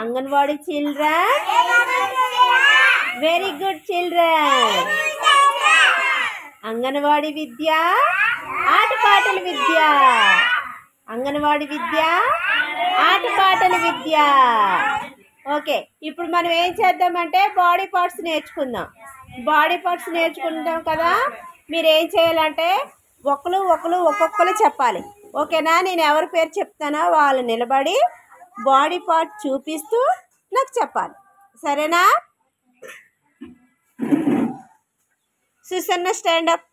Anganwadi children. Very good children. Anganwadi విద్య, ఆటపాటల విద్య. అంగన్వాడీ విద్య, ఆటపాటల విద్య. ఓకే, ఇప్పుడు మనం ఏం చేద్దామంటే బాడీ పార్ట్స్ నేర్చుకుందాం. బాడీ పార్ట్స్ నేర్చుకుంటాం కదా. మీరు ఏం చేయాలంటే ఒక్కొక్కరు చెప్పాలి. ఓకేనా? నేను ఎవరి పేరు చెప్తానో వాళ్ళు నిలబడి బాడీ పార్ట్ చూపిస్తూ నాకు చెప్పాలి. సరేనా? Susanna stand up.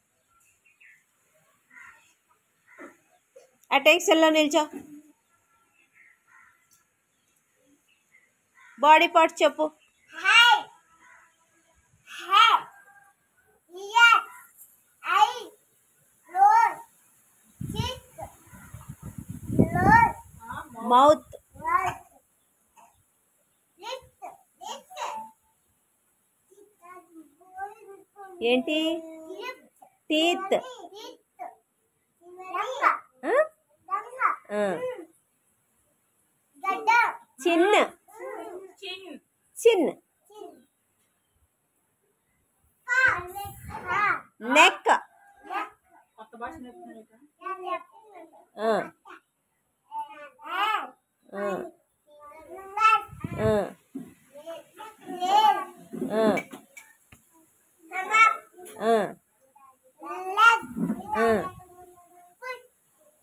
అటెన్షన్లో నిల్చో. బాడీ పార్ట్స్ చెప్పు. మౌత్, ఏంటి? Teeth, chin, chin, neck,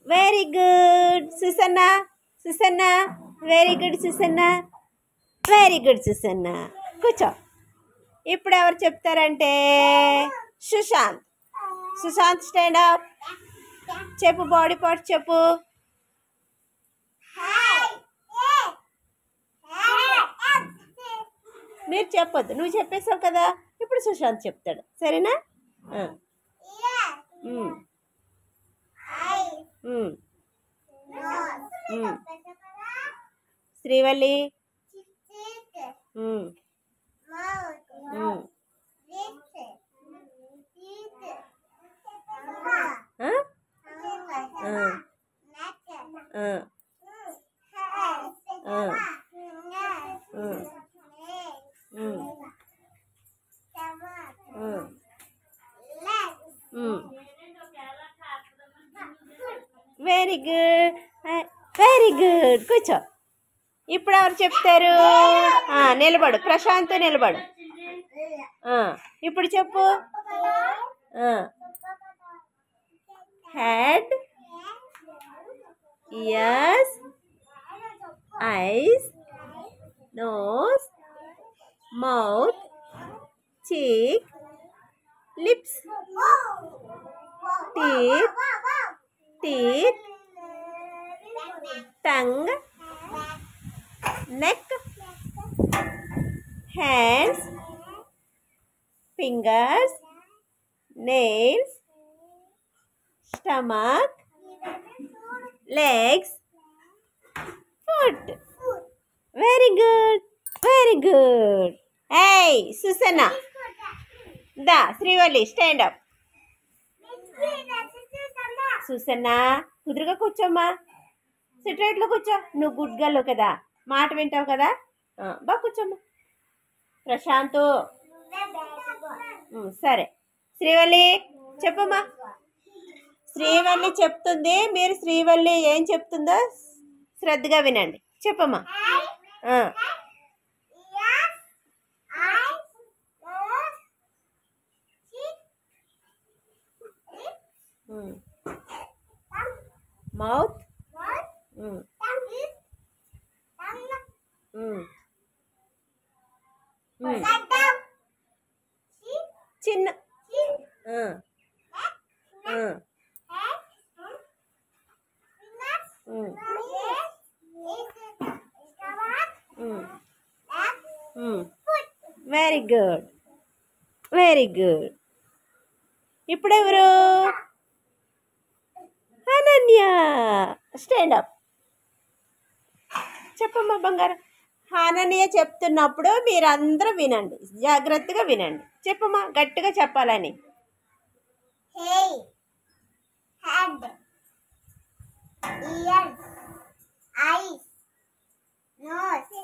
very good Susanna. Susanna very good. Susanna very good. Susanna కూర్చో. ఇప్పుడు ఎవరు చెప్తారంటే సుశాంత్. Sushant stand up. చెప్పు బాడీ పార్ట్స్ చెప్పు. మీరు చెప్పొద్దు, నువ్వు చెప్పేసావు కదా. ఇప్పుడు సుశాంత్ చెప్తాడు. సరేనా? Srivalli. Very good, very good. కూర్చో. ఇప్పుడు ఎవరు చెప్తారు? నిలబడు. ప్రశాంత్ నిలబడు. ఇప్పుడు చెప్పు. Head, ears, eyes, nose, mouth, cheek, lips, teeth, tongue, neck, hands, fingers, nails, stomach, legs, foot. Very good, very good. Hey, Susanna. Da, Srivalli, stand up. Susanna, కుదురుగా కూర్చోమ్మా. సిట్రైట్లో కూర్చో. నువ్వు గుడ్ గర్ల్ కదా, మాట వింటావు కదా. బాగా కూర్చోమ్మా. ప్రశాంత్. సరే, శ్రీవల్లి చెప్పమ్మా. శ్రీవల్లి చెప్తుంది, మీరు శ్రీవల్లి ఏం చెప్తుందో శ్రద్ధగా వినండి. చెప్పమ్మా. మౌత్, చిన్న, వెరీ గుడ్, వెరీ గుడ్. ఇప్పుడెవరు? అనన్య. Stand up. చెప్పమ్మా బంగారం. అనన్య చెప్తున్నప్పుడు మీరందరూ వినండి, జాగ్రత్తగా వినండి. చెప్పమ్మా, గట్టిగా చెప్పాలని. head, ears, eyes, nose,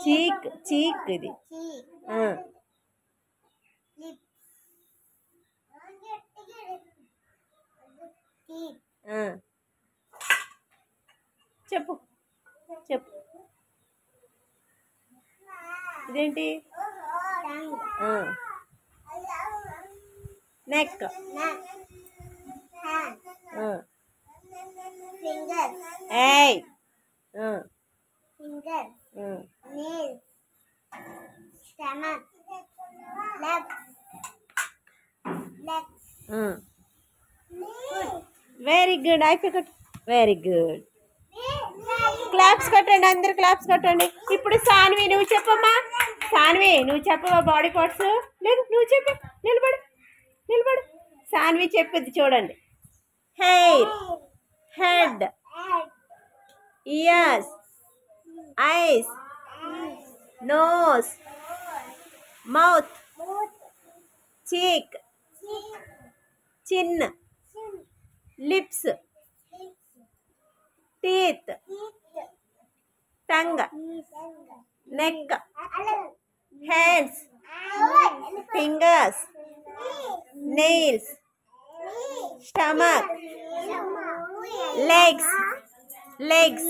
చీక్ చీక్ ఇది cheek, ఆ, lips, teeth, ఆ. చెప్పు చెప్పు ఇదేంటి tongue, neck neck, hand, fingers, ఏయ్ fingers, nails, stomach, legs, foot, very good అయిపోయి వెరీ గుడ్ క్లాప్స్ కొట్టండి అందరు క్లాప్స్ కొట్టండి ఇప్పుడు సాన్వి నువ్వు చెప్పమ్మా సాన్వి నువ్వు చెప్పవా బాడీ పార్ట్స్ లేదు నువ్వు చెప్పు నిలబడు నిలబడు సాన్వి చెప్పేది చూడండి hair head head, ears eyes nose mouth foot, cheek cheek, chin chin, lips lips, teeth teeth, tongue knees, neck alone, hands eye, fingers nails stomach legs legs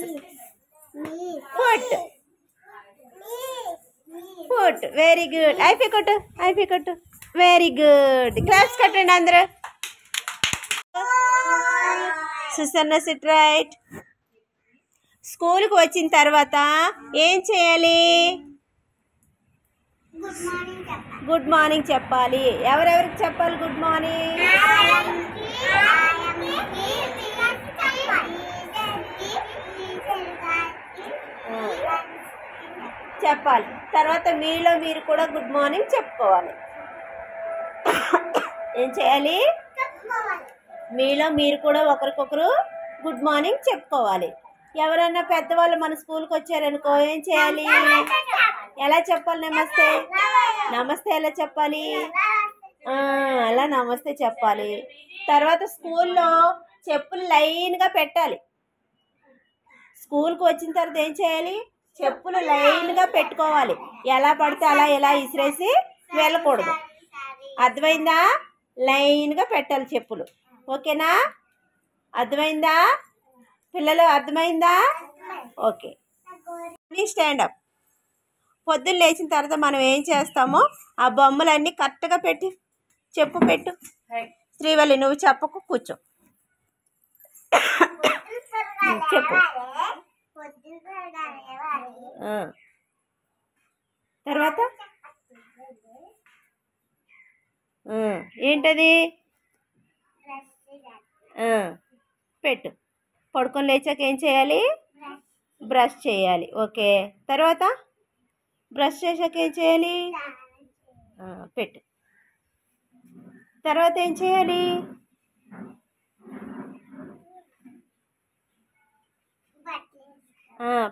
foot foot very good అయిపోయి కొట్టు very good claps కట్టండి అందరూ Susanna SIT right స్కూల్కి వచ్చిన తర్వాత ఏం చేయాలి good morning చెప్పాలి. గుడ్ మార్నింగ్ చెప్పాలి ఎవరెవరికి చెప్పాలి గుడ్ మార్నింగ్ చెప్పాలి తర్వాత మీలో మీరు కూడా గుడ్ మార్నింగ్ చెప్పుకోవాలి ఏం చేయాలి మీలో మీరు కూడా ఒకరికొకరు గుడ్ మార్నింగ్ చెప్పుకోవాలి ఎవరన్నా పెద్దవాళ్ళు మన స్కూల్కి వచ్చారనుకో ఏం చేయాలి ఎలా చెప్పాలి నమస్తే నమస్తే ఎలా చెప్పాలి అలా నమస్తే చెప్పాలి తర్వాత స్కూల్లో చెప్పులు లైన్గా పెట్టాలి స్కూల్కి వచ్చిన తర్వాత ఏం చేయాలి చెప్పులు లైన్గా పెట్టుకోవాలి ఎలా పడితే అలా ఎలా ఇసిరేసి వెళ్ళకూడదు అర్థమైందా లైన్గా పెట్టాలి చెప్పులు ఓకేనా అర్థమైందా పిల్లలు అర్థమైందా ఓకే స్టాండప్ పొద్దున్న లేచిన తర్వాత మనం ఏం చేస్తామో ఆ బొమ్మలన్నీ కరెక్ట్గా పెట్టి చెప్పు పెట్టు శ్రీవల్లి నువ్వు చెప్పకు కూర్చో చెప్పు తర్వాత ఏంటది పెట్టు పడుకొని లేచాక ఏం చేయాలి బ్రష్ చేయాలి ఓకే తర్వాత బ్రష్ చేసాక ఏం చేయాలి పెట్టు తర్వాత ఏం చేయాలి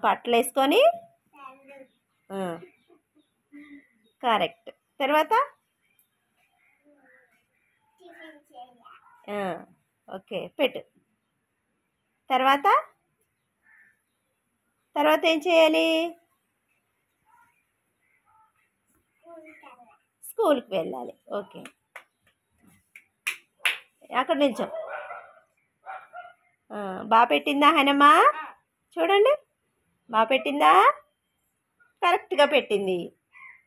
బట్టలు వేసుకొని కరెక్ట్ తర్వాత ఓకే పెట్టు తర్వాత తర్వాత ఏం చేయాలి స్కూల్కి వెళ్ళాలి ఓకే అక్కడ నిల్చో బాగా పెట్టిందా హనమ్మా చూడండి బాగా పెట్టిందా కరెక్ట్గా పెట్టింది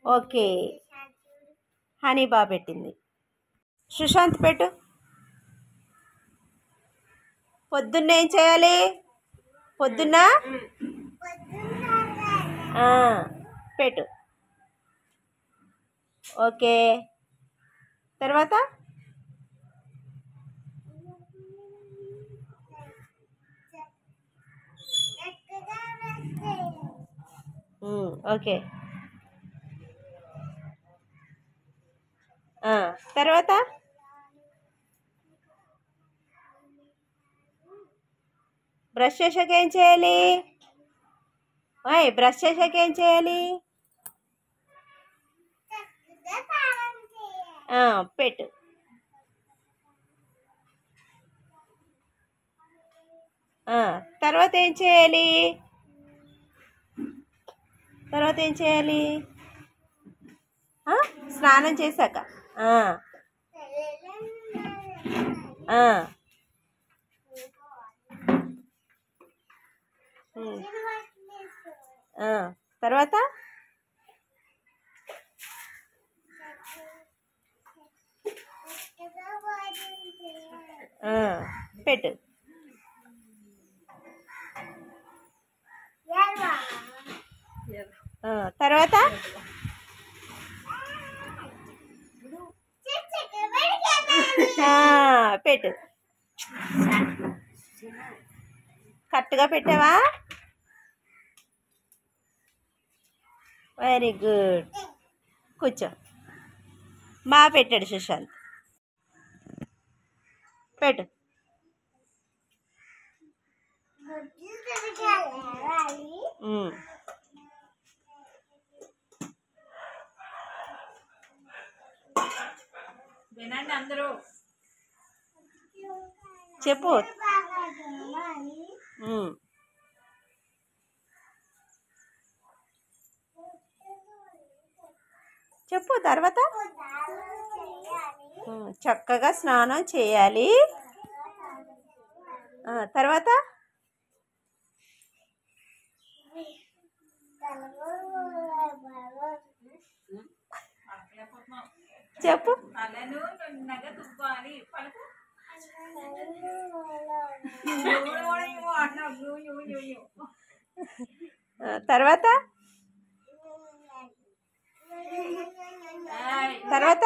ఓకే హనీ బాగా పెట్టింది సుశాంత్ పెట్టు పొద్దున్న ఏం చేయాలి పొద్దున్న పెట్టు ఓకే తర్వాత ఓకే తర్వాత బ్రష్ చేసాక ఏం చేయాలి బ్రష్ చేసాక ఏం చేయాలి పెట్టు తర్వాత ఏం చేయాలి తర్వాత ఏం చేయాలి? స్నానం చేశాక తర్వాత పెట్టు. తర్వాత పెట్టు. కరెక్ట్గా పెట్టావా? Very good. కూర్చో. బాగా పెట్టాడు సుశాంత్. పెట్టు. వినండి అందరూ. చెప్పు. చెప్పు. తర్వాత చక్కగా స్నానం చేయాలి. తర్వాత చెప్పు. తర్వాత తర్వాత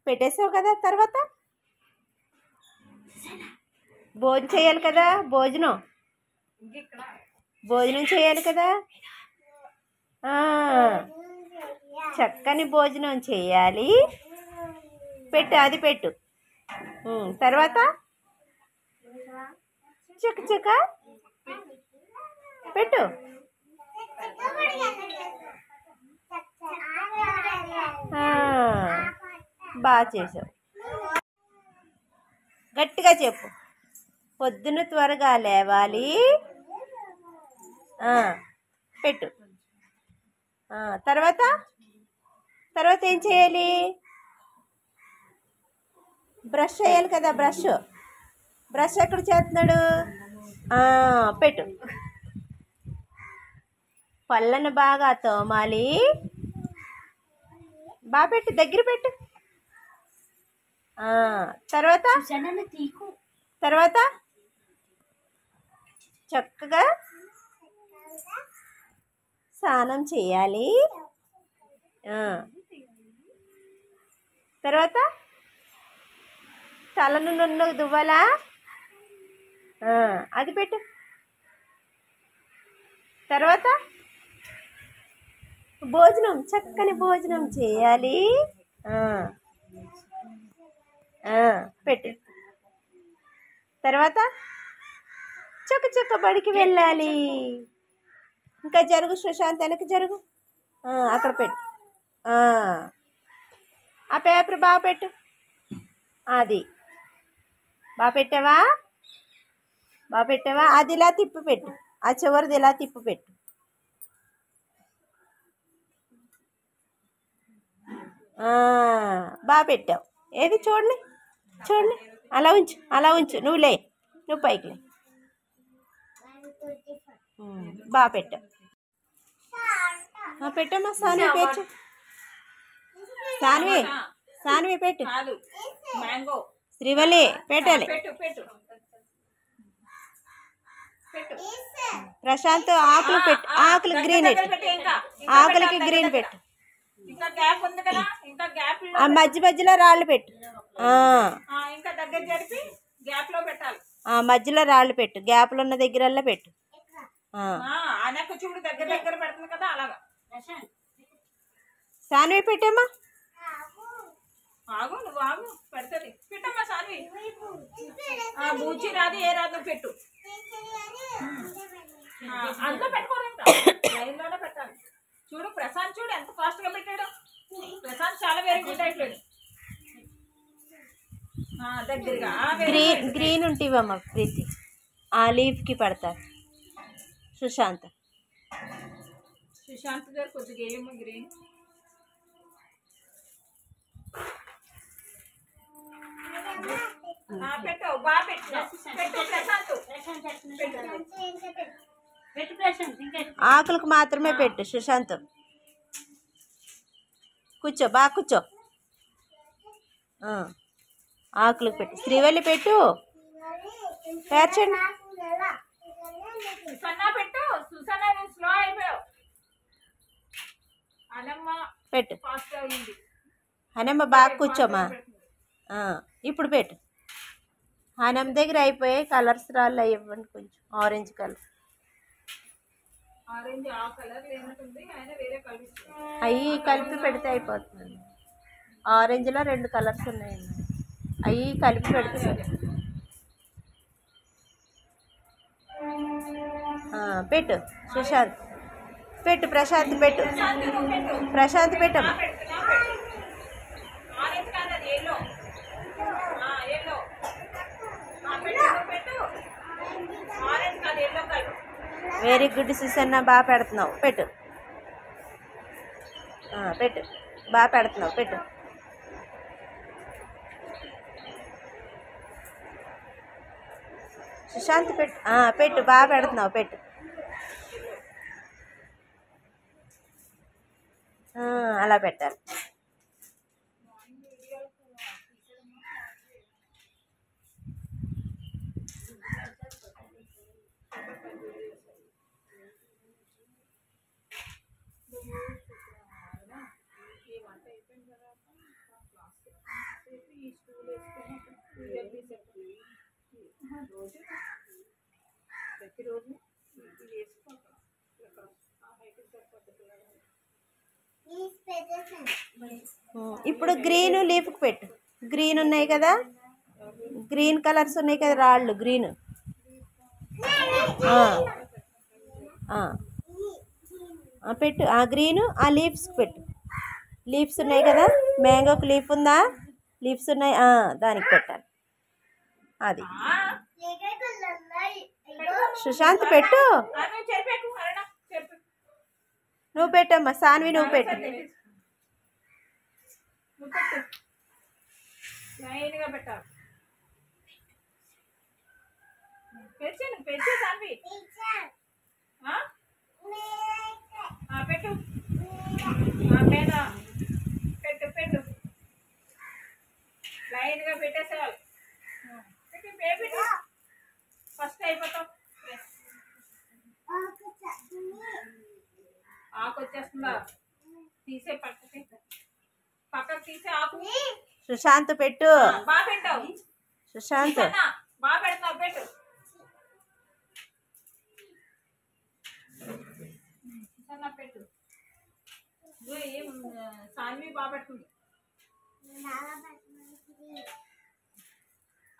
పెట్టేసావు కదా. తర్వాత భోజనం చేయాలి కదా. భోజనం చేయాలి కదా. చక్కని భోజనం చేయాలి. పెట్టు. అది పెట్టు. తర్వాత చక్క పెట్టు. బాగా చేసావు. గట్టిగా చెప్పు. పొద్దున త్వరగా లేవాలి. పెట్టు. తర్వాత తర్వాత ఏం చేయాలి? బ్రష్ చేయాలి కదా. బ్రష్ ఎక్కడ చేస్తున్నాడు? పెట్టు. పళ్ళను బాగా తోమాలి. బాగా పెట్టు. దగ్గర పెట్టు. తర్వాత చక్కగా స్నానం చేయాలి. తర్వాత తలను నున్ను దువ్వాలా. అది పెట్టు. తర్వాత భోజనం, చక్కని భోజనం చేయాలి. పెట్టు. తర్వాత చక్క బడికి వెళ్ళాలి. ఇంకా జరుగు సుశాంత్, వెనక్కి జరుగు. అక్కడ పెట్టు. ఆ పేపర్ బాగా పెట్టు. అది బాగా పెట్టావా? అది ఇలా తిప్పి పెట్టు. ఆ చివరిది ఇలా తిప్పి పెట్టు. బాగా పెట్టావు. ఏది చూడండి. అలా ఉంచు. నువ్వు పైకి లే. బాగా పెట్టావు. పెట్టమ్మా. సాన్వి పెట్టు. సాన్వి పెట్టు. శ్రీవల్లి పెట్టాలి. ప్రశాంత్ ఆకులు పెట్టు. ఆకులు గ్రీన్ పెట్టు. ఆకులకి గ్రీన్ పెట్టు. ఆ మధ్యలో రాళ్ళు పెట్టు. మధ్యలో రాళ్ళు పెట్టు. గ్యాప్లు ఉన్న దగ్గరల్లా పెట్టు. సాన్వి పెట్టమ్మా. పెట్టమ్మా సాన్వి. బూచి రాదు, ఏ రాదు పెట్టు. అందులో పెట్టుకోరు. ఇంకా లైన్లోనే పెట్టాలి. చూడు ప్రశాంత్, చూడు ఎంత ఫాస్ట్ గా పెట్టాడు. ప్రశాంత్ చాలా వెరీ గుడ్ అయిపోయాడు. దగ్గరగా గ్రీన్ ఉంటివమ్మా ప్రీతి. ఆ లీఫ్కి పడతారు. సుశాంత్ సుశాంత్ గారు కొద్దిగా ఏమో గ్రీన్. పెట్టు బాగా పెట్టు పెట్టు ప్రశాంత్ ఆకులకు మాత్రమే పెట్టు సుశాంత్. కూర్చో బాగా కూర్చో. ఆకులకు పెట్టు. శ్రీవల్లి పెట్టు. పేర్చండి. సుసన్నా పెట్టు. సుసన్నా నువ్వు స్లో అయిపోయావు. అనమ్మ పెట్టు. ఫాస్ట్ అయింది. హనమ్మ బాగా కూర్చోమ్మా. ఇప్పుడు పెట్టు. హనమ్మ దగ్గర అయిపోయాయి. కలర్స్ రాళ్ళు ఇవ్వండి కొంచెం. Orange colour. ఆరెంజ్ ఆ కలర్ లేనట్టుంది. ఆయన వేరే కలర్ ఇచ్చారు. అవి కలిపి పెడితే అయిపోతుంది. ఆరెంజ్లో 2 కలర్స్ ఉన్నాయండి. అవి కలిపి పెడితే పెట్టు. సుశాంత్ పెట్టు. ప్రశాంత్ పెట్టు. ప్రశాంత్ పెట్టమ్మా. ఆరెంజ్ కలర్ ఎల్లో ఎల్లో పెట్టు. Orange colour yellow colour. Very good Susanna. బాగా పెడుతున్నావు. పెట్టు. పెట్టు. బాగా పెడుతున్నావు. పెట్టు. సుశాంత్ పెట్టు. పెట్టు. బాగా పెడుతున్నావు. పెట్టు. అలా పెట్టాలి. ప్రతిరోజు ఇప్పుడు గ్రీన్ లీఫ్కి పెట్టు. గ్రీన్ ఉన్నాయి కదా, గ్రీన్ కలర్స్ ఉన్నాయి కదా రాళ్ళు. గ్రీన్ పెట్టు. ఆ గ్రీన్ ఆ లీవ్స్కి పెట్టు. లీవ్స్ ఉన్నాయి కదా, మ్యాంగోకి లీఫ్ ఉందా? లీవ్స్ ఉన్నాయి, దానికి పెట్టాలి. అది సుశాంత్ పెట్టు. నువ్వు పెట్టమ్మా. సాన్వి నువ్వు పెట్టు. లైన్గా పెట్టాలి. పెంచాను పెంచే సాన్వి పెట్టు. మీద పెట్టు పెట్టు. లైన్గా పెట్టేసేయాలి. పెట్టు. ఫస్ట్ అయిపోతాం. ఆకు వచ్చేస్తుందా? తీసే పక్కకు తీసే ఆకు. సుశాంత్ పెట్టు. బాగా పెట్టావు. సుశాంత్ బాగా పెడతావు. పెట్టు. పెట్టు. సాన్వి బాగా పెడుతుంది.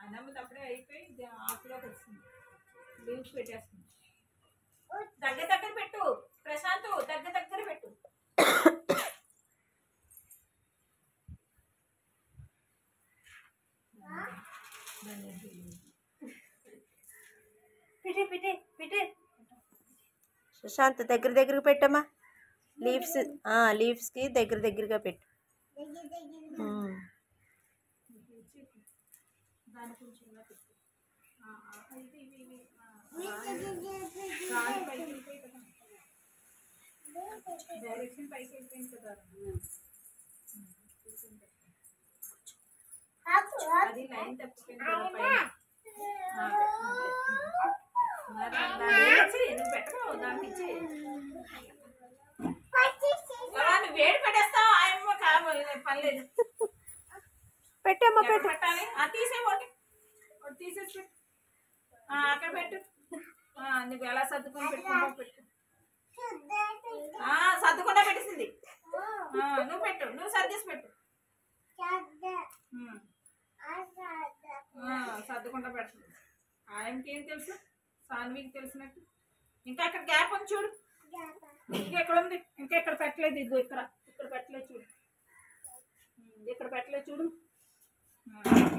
అన్నమ్మ అప్పుడే అయిపోయి ఆకులోకి వచ్చింది. లీవ్స్ పెట్టేస్తుంది. దగ్గర పెట్టు ప్రశాంత్. దగ్గర పెట్టు. సుశాంత్ దగ్గరికి పెట్టమ్మా. లీవ్స్కి దగ్గరగా పెట్టు. డైరెక్షన్ పైకి వెళ్ళిపోయింది కదా. అది లైన్ తప్పిపోయింది కదా. నువ్వు పెట్టవు దానికి ఇచ్చి నువ్వు వేడి పెట్టేస్తావు. ఆయమ్మ పర్లేదు. పెట్టమ్మా. పెట్టాలి. తీసే ఒకటి తీసేసి పెట్టు. అక్కడ పెట్టు. నువ్వు ఎలా సర్దుకొని పెట్టుకుంటావు. పెట్టు. సర్దుకుండా పెట్టేసింది. నువ్వు పెట్టు. నువ్వు సర్దేసి పెట్టు. సర్దుకుండా పెడుతుంది. ఆయనకి ఏం తెలుసు? సాన్వికి తెలిసినట్టు. ఇంకా అక్కడ గ్యాప్ ఉంది చూడు. ఇంకెక్కడ ఉంది? ఇంకా ఇక్కడ పెట్టలేదు. ఇదిగో ఇక్కడ పెట్టలేదు చూడు. ఇక్కడ పెట్టలేదు చూడు.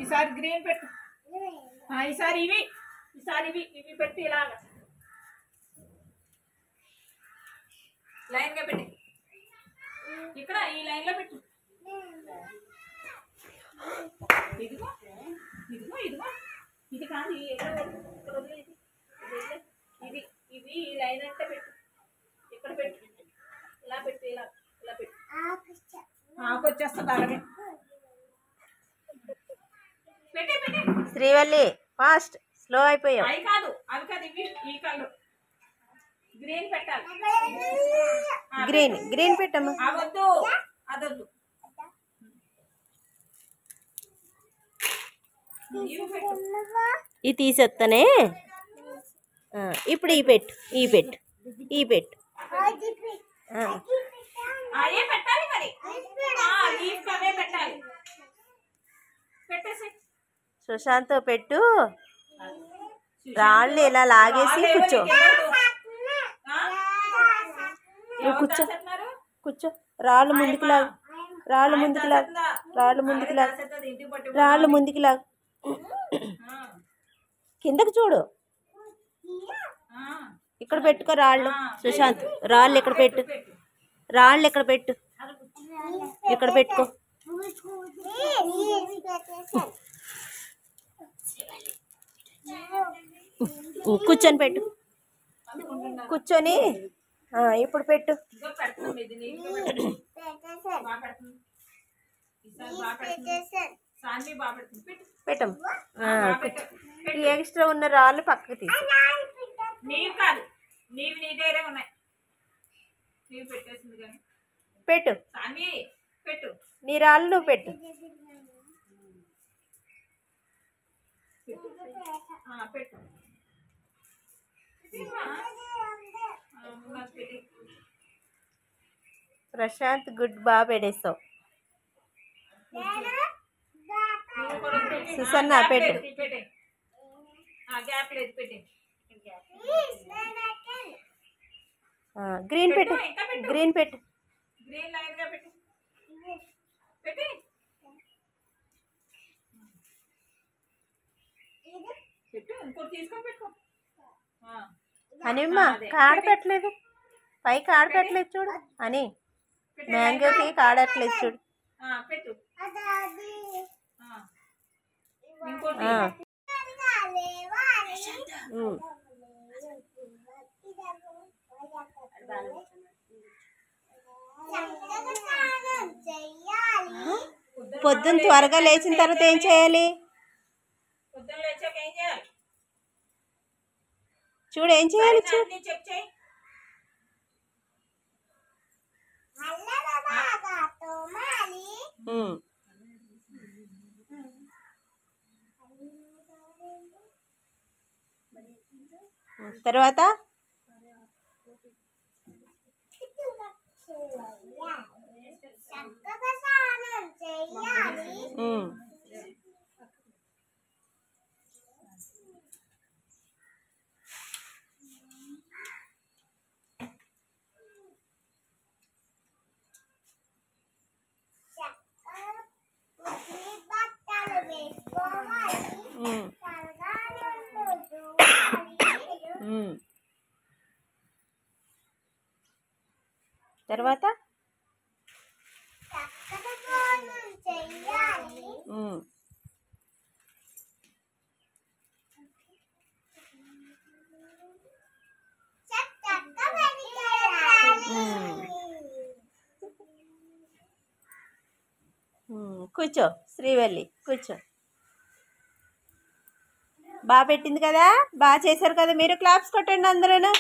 ఈసారి గ్రీన్ పెట్టు. ఈసారి ఇవి పెట్టి ఇలాగా లైన్ గా పెట్టి ఇక్కడ ఈ లైన్ లో పెట్టు. ఇదిగో ఇదిగో ఇదిగో ఇది కాదు ఇక్కడ వదిలేదు. ఇది ఇవి ఈ లైన్ అంటే పెట్టు. ఇక్కడ పెట్టు. ఇలా పెట్టు. ఇలా ఇలా పెట్టు. ఆకొచ్చేస్తుంది అలాగే. పెట్టే పెట్టే. శ్రీవల్లి ఫాస్ట్, స్లో అయిపోయావు. అవి కాదు అవి కాదు ఇవి ఈ కలర్ గ్రీన్ పెట్టాలి. గ్రీన్ గ్రీన్ పెట్టమ్మా. అవద్దు అదొద్దు. ఇవి పెట్టు. ఇది తీసేస్తానే. ఇప్పుడు ఈ పెట్టు, ఈ పెట్టు, ఈ పెట్టు. అదే పెట్టాలి మరి. లీఫ్ అవే పెట్టాలి. పెట్టేసి సుశాంత్ పెట్టు. రాళ్ళు ఇలా లాగేసి కూర్చో. నువ్వు కూర్చో కూర్చో. రాళ్ళు ముందుకు లాగు, రాళ్ళు ముందుకు లాగు, రాళ్ళు ముందుకు లాగు, రాళ్ళు ముందుకు లాగు. కిందకి చూడు. ఇక్కడ పెట్టుకో రాళ్ళు. సుశాంత్ రాళ్ళు ఇక్కడ పెట్టు, రాళ్ళు ఇక్కడ పెట్టు, ఇక్కడ పెట్టుకో. కూర్చొని పెట్టు, కూర్చొని ఇప్పుడు పెట్టు. పెట్టం. ఈ ఎక్స్ట్రా ఉన్న రాళ్ళు పక్కకు తీసి. నీవు కాదు నీవు నీ దగ్గరే ఉన్నాయి. నీవు పెట్టేసింది కానీ పెట్టు. సాన్వి పెట్టు. నీ రాళ్ళు నువ్వు పెట్టు. పెట్టు. ప్రశాంత్ గుడ్ బాగా పెడేస్తావు. సుసన్న పెట్టు. గ్యాప్ లేదు పెట్టే. గ్రీన్ పెట్టు, గ్రీన్ పెట్టు. గ్రీన్ లైన్ గా పెట్టు. పెట్టి పెట్టు. ఇంకోటి తీసుకొని పెట్టుకో. అనిమ్మా కాడ పెట్టలేదు, పైకి ఆడ పెట్టలేదు చూడు అని. మ్యాంగోకి కాడట్లేదు చూడు. పెట్టు. ఇంకోటి పొద్దున్న త్వరగా లేచిన తర్వాత ఏం చేయాలి? పొద్దున్న లేచాక ఏం చేయాలి చూడు, ఏం చేయాలి చూడు. చెక్ చేయి. తర్వాత తర్వాత కూర్చో శ్రీవల్లి, కూర్చో. బాగా పెట్టింది కదా, బాగా చేశారు కదా. మీరు క్లాప్స్ కొట్టండి అందరూ.